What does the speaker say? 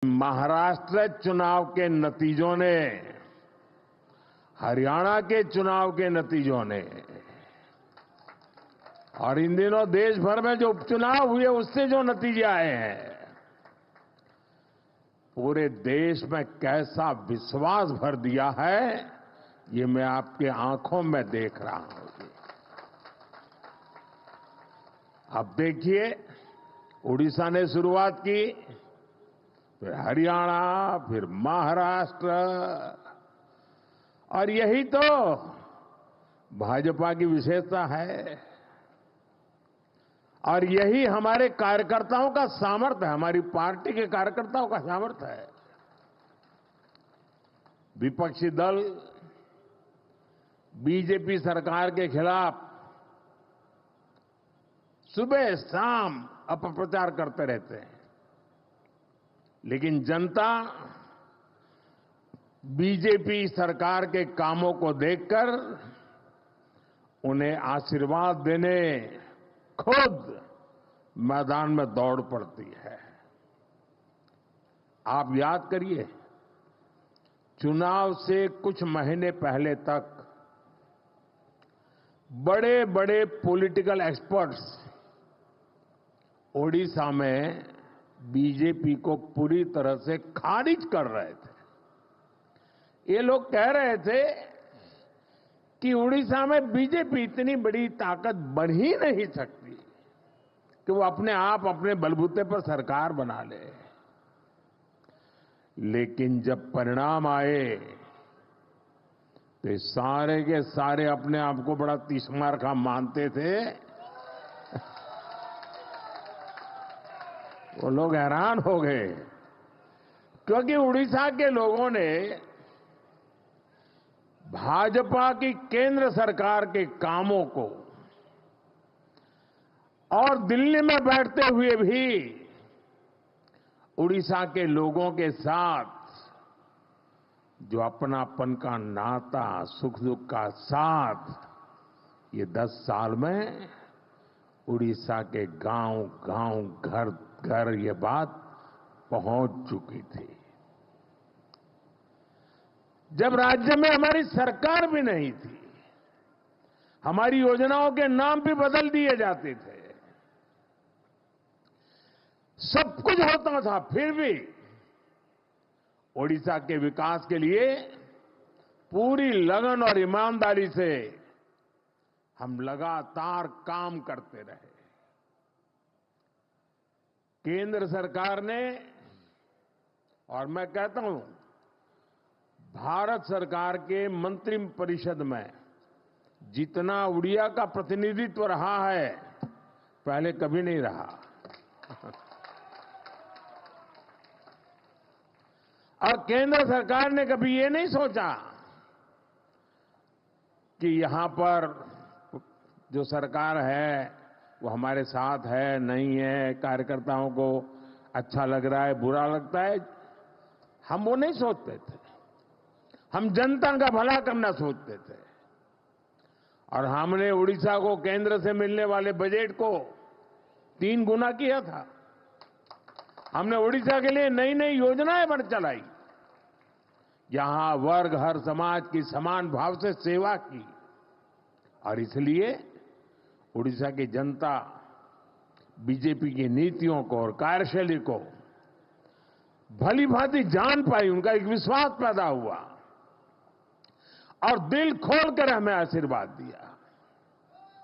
महाराष्ट्र चुनाव के नतीजों ने, हरियाणा के चुनाव के नतीजों ने और इन दिनों देश भर में जो उपचुनाव हुए उससे जो नतीजे आए हैं, पूरे देश में कैसा विश्वास भर दिया है, ये मैं आपके आंखों में देख रहा हूं। अब देखिए, उड़ीसा ने शुरुआत की, फिर हरियाणा, फिर महाराष्ट्र, और यही तो भाजपा की विशेषता है और यही हमारे कार्यकर्ताओं का सामर्थ्य है, हमारी पार्टी के कार्यकर्ताओं का सामर्थ्य है। विपक्षी दल बीजेपी सरकार के खिलाफ सुबह शाम अपप्रचार करते रहते हैं, लेकिन जनता बीजेपी सरकार के कामों को देखकर उन्हें आशीर्वाद देने खुद मैदान में दौड़ पड़ती है। आप याद करिए, चुनाव से कुछ महीने पहले तक बड़े बड़े पॉलिटिकल एक्सपर्ट्स ओडिशा में बीजेपी को पूरी तरह से खारिज कर रहे थे। ये लोग कह रहे थे कि उड़ीसा में बीजेपी इतनी बड़ी ताकत बन ही नहीं सकती कि वो अपने आप अपने बलबूते पर सरकार बना ले। लेकिन जब परिणाम आए तो सारे के सारे अपने आप को बड़ा तीसमार का मानते थे। वो लोग हैरान हो गए, क्योंकि उड़ीसा के लोगों ने भाजपा की केंद्र सरकार के कामों को और दिल्ली में बैठते हुए भी उड़ीसा के लोगों के साथ जो अपनापन का नाता, सुख दुख का साथ, ये 10 साल में उड़ीसा के गांव गांव, घर घर ये बात पहुंच चुकी थी। जब राज्य में हमारी सरकार भी नहीं थी, हमारी योजनाओं के नाम भी बदल दिए जाते थे, सब कुछ होता था, फिर भी ओडिशा के विकास के लिए पूरी लगन और ईमानदारी से हम लगातार काम करते रहे। केंद्र सरकार ने, और मैं कहता हूं भारत सरकार के मंत्रिपरिषद में जितना उड़िया का प्रतिनिधित्व रहा है, पहले कभी नहीं रहा। और केंद्र सरकार ने कभी ये नहीं सोचा कि यहां पर जो सरकार है वो हमारे साथ है, नहीं है, कार्यकर्ताओं को अच्छा लग रहा है, बुरा लगता है, हम वो नहीं सोचते थे। हम जनता का भला करना सोचते थे। और हमने उड़ीसा को केंद्र से मिलने वाले बजट को 3 गुना किया था। हमने उड़ीसा के लिए नई नई योजनाएं बन चलाई, यहां वर्ग हर समाज की समान भाव से सेवा की। और इसलिए उड़ीसा की जनता बीजेपी की नीतियों को और कार्यशैली को भली भांति जान पाई, उनका एक विश्वास पैदा हुआ और दिल खोलकर हमें आशीर्वाद दिया।